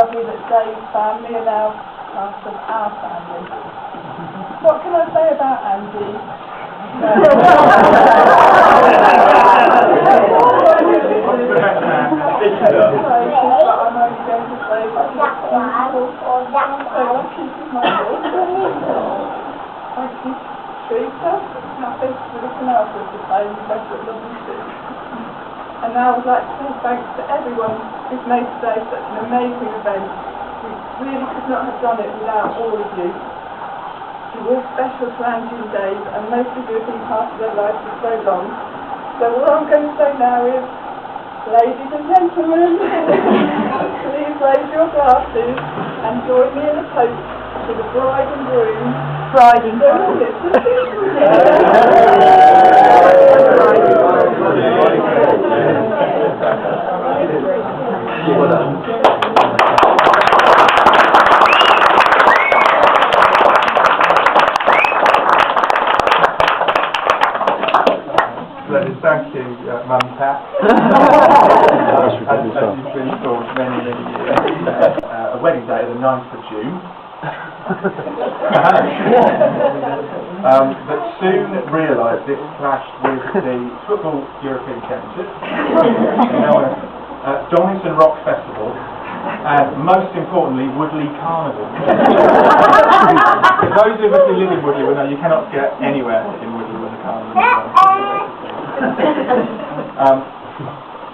lovely that Dave's family are now part of our family. What can I say about Angie? Nothing to listen else is the same, especially lovely too. And now I'd like to say thanks to everyone who's made today such an amazing event. We really could not have done it without all of you. You're all special to Angie and Dave, and most of you have been part of their lives for so long. So all I'm going to say now is, ladies and gentlemen, please raise your glasses and join me in a toast to the bride and groom. Bride and groom. Thank you, Mum and Pat. As you've been told many years. A wedding date of the 9th of June. But soon realised it clashed with the Football European Championship, Donington Rock Festival, and most importantly, Woodley Carnival. Those of us who live in Woodley will know you cannot get anywhere in Woodley when the carnival is on.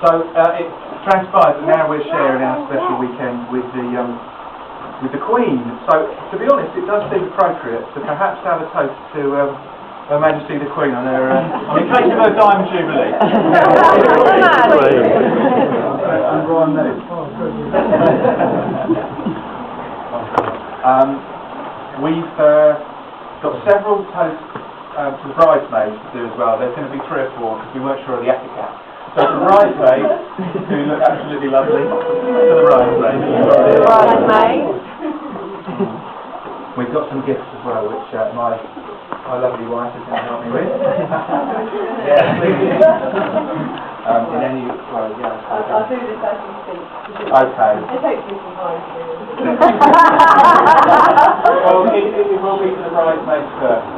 So it transpires that now we're sharing our special weekend with the Queen. So to be honest, it does seem appropriate to perhaps have a toast to Her Majesty the Queen on her on the occasion of her Diamond Jubilee. We've got several toasts to the bridesmaids to do as well. There's going to be 3 or 4 because we weren't sure of the etiquette. So the bridesmaids, who look absolutely lovely, to the bridesmaids. We've got some gifts as well, which my lovely wife is going to help me with. In any well, yeah. I'll do this as you speak. Okay. It takes me some time. Well, it will be for the bridesmaids first.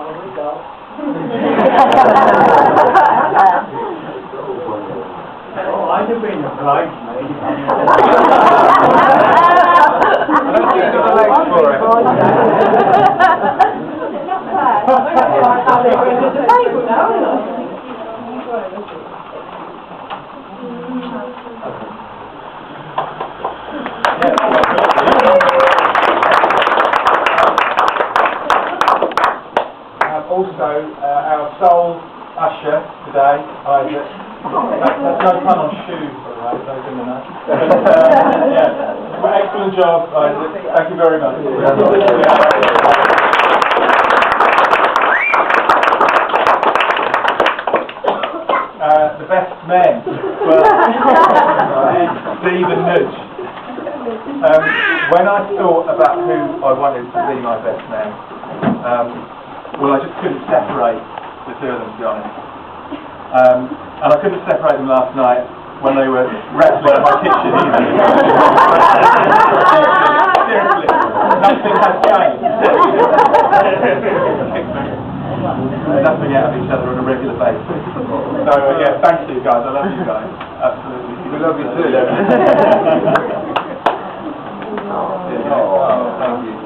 We go. Oh, I'd have been a bridesmaid. I don't think you've got the legs for it. Also, our sole usher today, Isaac. That's no pun on shoes, by the way, those in the know. Yeah. Excellent job, Isaac. Thank you very much. The best men. Well, Steve and Nudge. When I thought about who I wanted to be my best man, well, I just couldn't separate the 2 of them, to be honest. And I couldn't separate them last night when they were wrestling in my kitchen either. Seriously, nothing has changed. Nothing out of each other on a regular basis. So, yeah, thank you guys. I love you guys. Absolutely. We love you too. Thank you.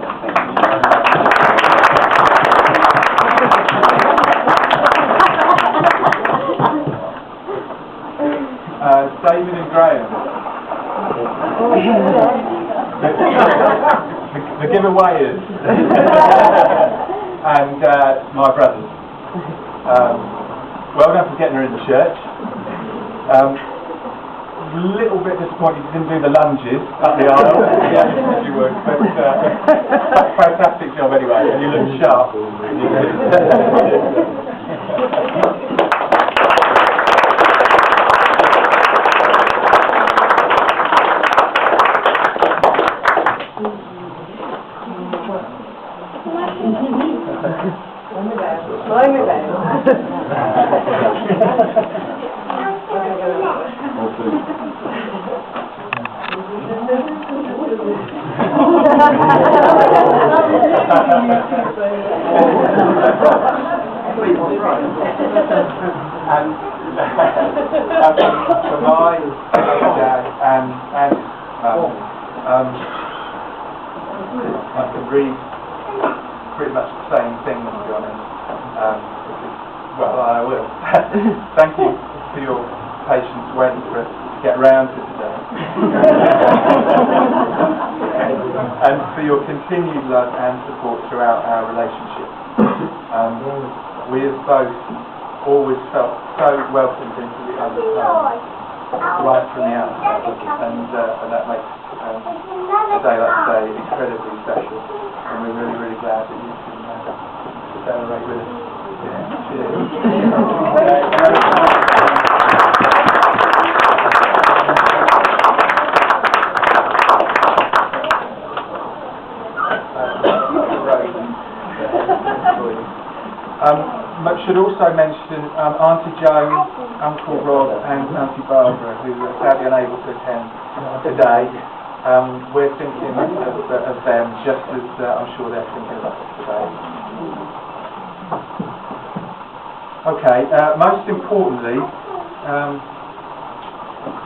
David and Graham. The giveawayers. And my brothers. Well done for getting her in the church. A little bit disappointed you didn't do the lunges up the aisle. Yeah, you would. But fantastic job anyway. And you look sharp. For my dad and I can read pretty much the same thing, to be honest. Well, I will. Thank you for your patience waiting for us to get round to today. And for your continued love and support throughout our relationship. We have both always felt so welcomed into the other's home, right from the outset, and that makes a day like today incredibly special, and we're really, really glad that you can celebrate with us. Yeah. Cheers. Should also mention Auntie Joan, Uncle Rob and Auntie Barbara, who are sadly unable to attend today. We're thinking of them just as I'm sure they're thinking of us today. Okay, most importantly,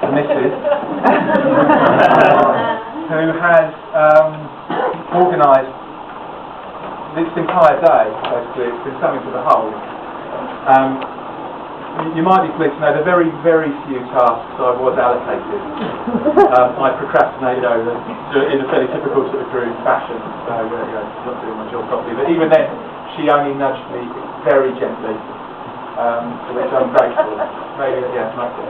the Mrs. who has organised this entire day, basically. It's been something to behold. You might be pleased to know the very, very few tasks I was allocated. I procrastinated over in a fairly typical sort of group fashion, so not doing my job properly. But even then, she only nudged me very gently, for which I'm grateful. Maybe, yeah, might get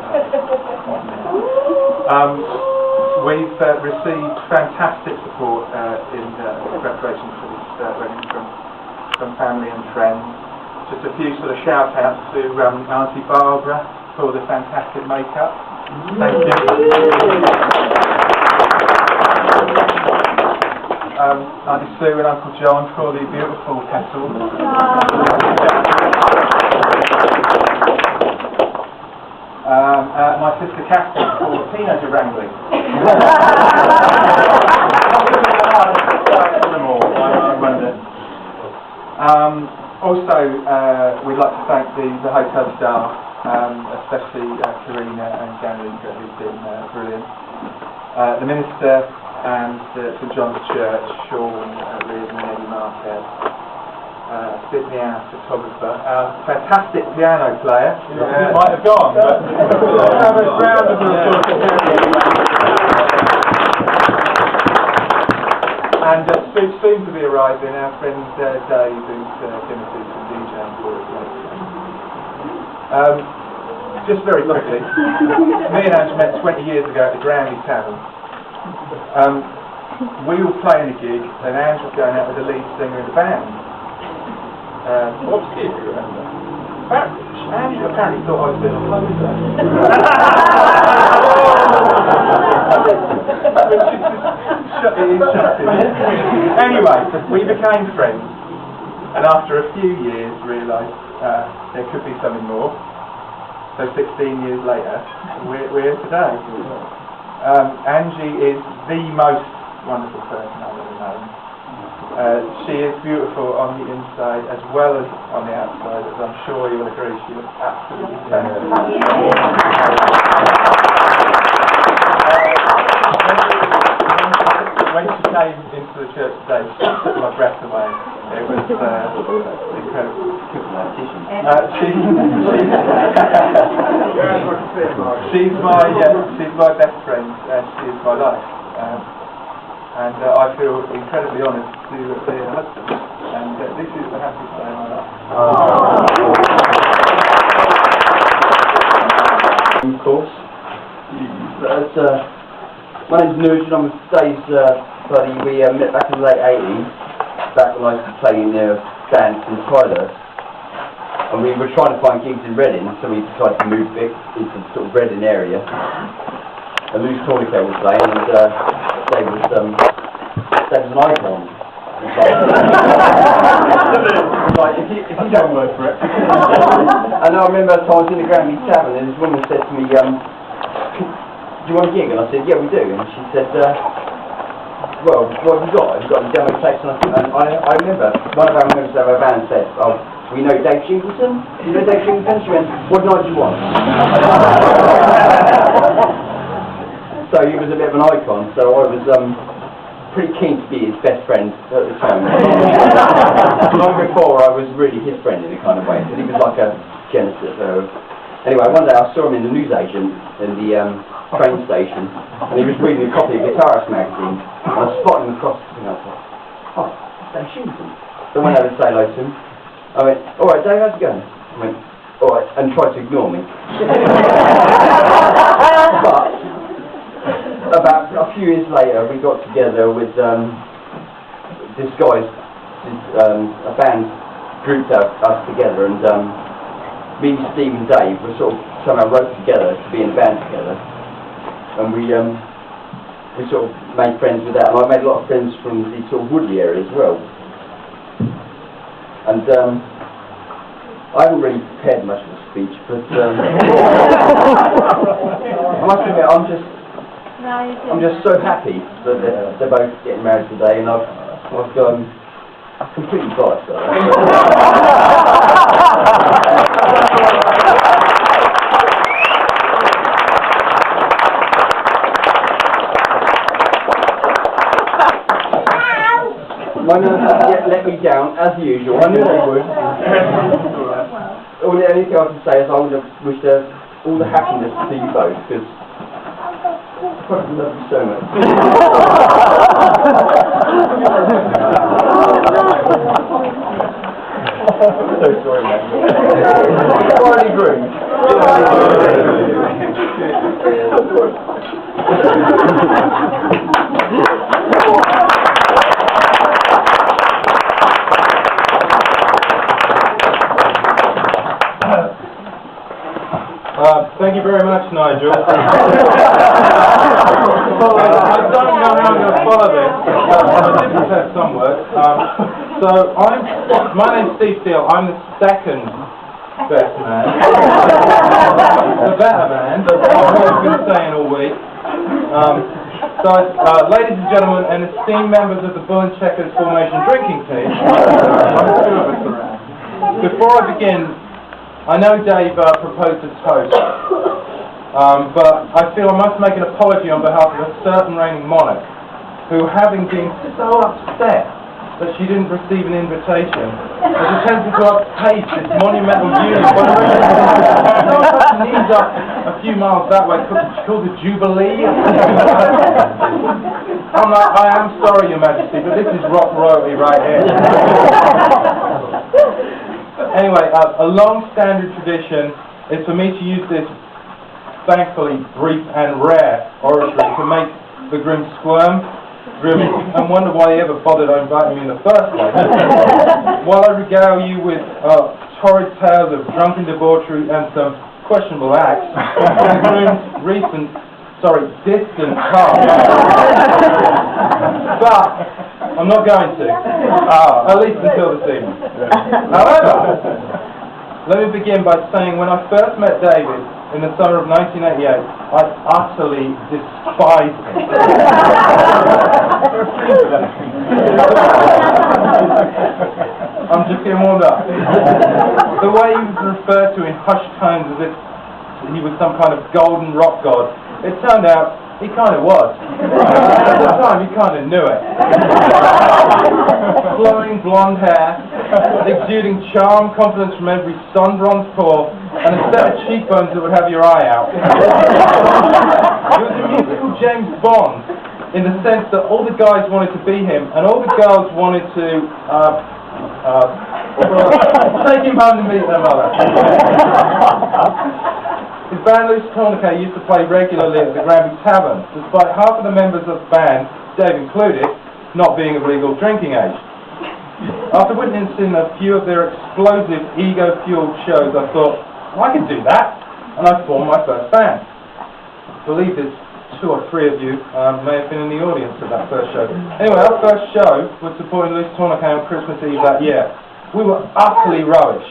we've received fantastic support in preparation for this wedding from family and friends. Just a few sort of shout-outs to Auntie Barbara for the fantastic makeup. Thank you. Auntie Sue and Uncle John for the beautiful petals. My sister Catherine for teenager wrangling. I wonder. Also, we'd like to thank the hotel staff, especially Karina and Janica, who've been brilliant. The minister and St John's Church, Sean Reardon and Eddie Marquez. Sydney, our photographer, our fantastic piano player. Yeah. Might have gone, but have a round of applause. And soon to be arriving, our friend Dave, who's Timothy from DJing for us later. Just very quickly, me and Ange met 20 years ago at the Granley Tavern. We were playing a gig, and Ange was going out with the lead singer of the band. What was it, if you remember? Ange apparently thought I was being a poser. Anyway, we became friends, and after a few years realised there could be something more. So 16 years later, we're here today. Angie is the most wonderful person I've ever known. She is beautiful on the inside as well as on the outside, as I'm sure you will agree. She looks absolutely fantastic. When she came into the church today, she took my breath away. It was incredible. She's my best friend, and she is my life. And I feel incredibly honoured to be her husband. And this is the happiest day of my life. Of course. My name's Nugent, I'm Dave's buddy. We met back in the late 80s, back when I used to play in the band in Tyler. And we were trying to find gigs in Wedding, so we decided to move it into the sort of Wedding area. And Lou's Tourniquet was playing, and Dave was an icon. like, if you don't work for it. And I remember I was in the Granby Tavern and this woman said to me, do you want a gig? And I said, yeah, we do. And she said, well, what have you got? Have you got any demo tapes? And I remember one of our members of our band said, oh, we know Dave Shingleton? Do you know Dave Shingleton? She went, what night do you want? So he was a bit of an icon, so I was pretty keen to be his best friend at the time. Long before I was really his friend in a kind of way, because he was like a genesis. Anyway, one day I saw him in the newsagent in the train station, and he was reading a copy of Guitarist magazine, and I spotted him across the thing, and I thought, oh, Dave Shingleton. So I went over to say hello to him. I went, alright Dave, how's it going? I went, alright, and tried to ignore me. But about a few years later, we got together with this guy, a band grouped us together, and me, Steve and Dave were sort of somehow roped together to be in a band together, and we sort of made friends with that, and I made a lot of friends from the sort of Woodley area as well. And I haven't really prepared much of a speech, but I must admit, I'm just so happy that they're both getting married today, and I've completely biased. My nerves let me down, as usual. I knew they would. The only thing I can say is I would have wished all the happiness to you both, because I love you so much. I'm so sorry, man. Already groomed. Thank you very much, Nigel. I don't know how I'm going to follow this. I did have some work. So, my name's Steve Steele. I'm the second best man. The better man. I've been saying all week. Ladies and gentlemen, and esteemed members of the Bull and Checkers Formation drinking team, before I begin, I know Dave proposed as host, but I feel I must make an apology on behalf of a certain reigning monarch, who, having been so upset that she didn't receive an invitation, has attempted to upstage this monumental union by putting knees up a few miles that way, called the Jubilee. I'm like, I am sorry, Your Majesty, but this is rock royalty right here. Anyway, a long-standing tradition is for me to use this thankfully brief and rare oratory to make the groom squirm, and wonder why he ever bothered inviting me in the first place. While I regale you with torrid tales of drunken debauchery and some questionable acts, the groom's distant past. But I'm not going to, at least until this evening. However, let me begin by saying when I first met David in the summer of 1988, I utterly despised him. I'm just getting warmed up. The way he was referred to in hushed tones as if he was some kind of golden rock god, it turned out he kind of was. At the time, he kind of knew it. Flowing blonde hair, exuding charm, confidence from every sun-bronzed pore, and a set of cheekbones that would have your eye out. He was a musical James Bond, in the sense that all the guys wanted to be him, and all the girls wanted to take him home to meet their mother. His band Loose Tourniquet used to play regularly at the Granby Tavern, despite half of the members of the band, Dave included, not being of legal drinking age. After witnessing a few of their explosive, ego-fueled shows, I thought, well, I could do that, and I formed my first band. I believe there's 2 or 3 of you may have been in the audience at that first show. Anyway, our first show was supporting Loose Tourniquet on Christmas Eve that year. We were utterly rubbish.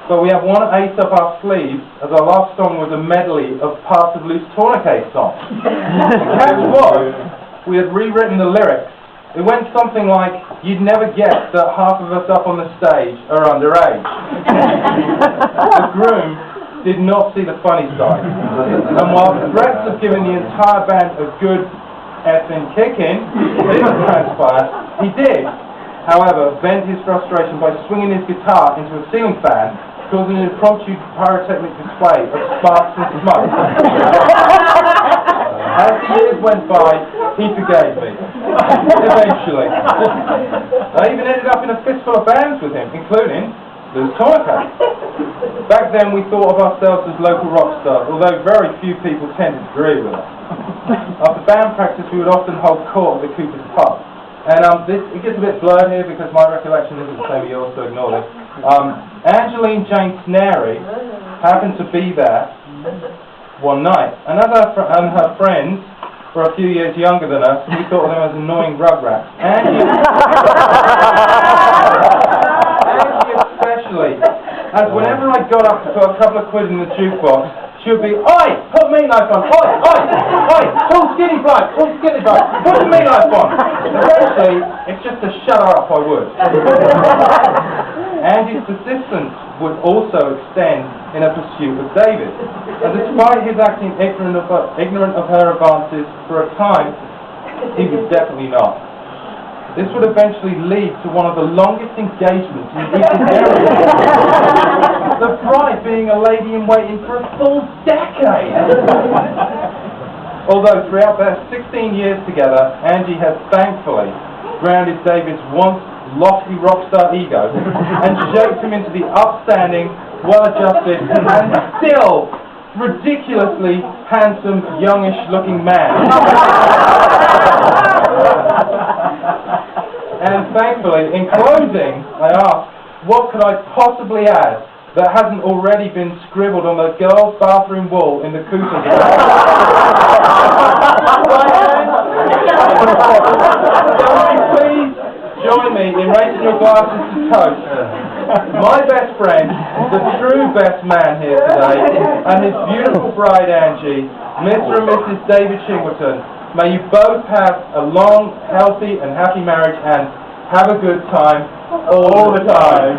But we have one ace up our sleeves, as our last song was a medley of parts of Loose Tourniquet songs. The catch was, we had rewritten the lyrics. It went something like, you'd never guess that half of us up on the stage are underage. The groom did not see the funny side. And while threats of giving the entire band a good effing kicking didn't transpire, he did, however, vent his frustration by swinging his guitar into a ceiling fan, causing an impromptu pyrotechnic display of sparks and smoke. As the years went by, he forgave me. Eventually. I even ended up in a fistful of bands with him, including Loose Tourniquet. Back then we thought of ourselves as local rock stars, although very few people tended to agree with us. After band practice we would often hold court at the Cooper's Pub. And it gets a bit blurred here because my recollection isn't the same as yours, so ignore this. Angeline Jane Snary happened to be there one night, and as her friends were a few years younger than us, we thought of them as annoying rugrats. Angie especially, as whenever I got up to put a couple of quid in the jukebox, she would be, oi, put me knife on, oi, oi, oi, pull skinny bloke, put the me knife on. Eventually, it's just to shut her up I would. Andy's persistence would also extend in a pursuit of David. And despite his acting ignorant of her advances for a time, he was definitely not. This would eventually lead to one of the longest engagements in recent memory. The bride being a lady-in-waiting for a full decade. Although throughout their 16 years together, Angie has thankfully grounded David's once lofty rock star ego and shaped him into the upstanding, well-adjusted, and still ridiculously handsome, youngish-looking man. And thankfully, in closing, I ask, what could I possibly add that hasn't already been scribbled on the girls' bathroom wall in the Coopers? Please join me in raising your glasses to toast my best friend, the true best man here today, and his beautiful bride Angie, Mr. and Mrs. David Shingleton. May you both have a long, healthy and happy marriage and have a good time all the time.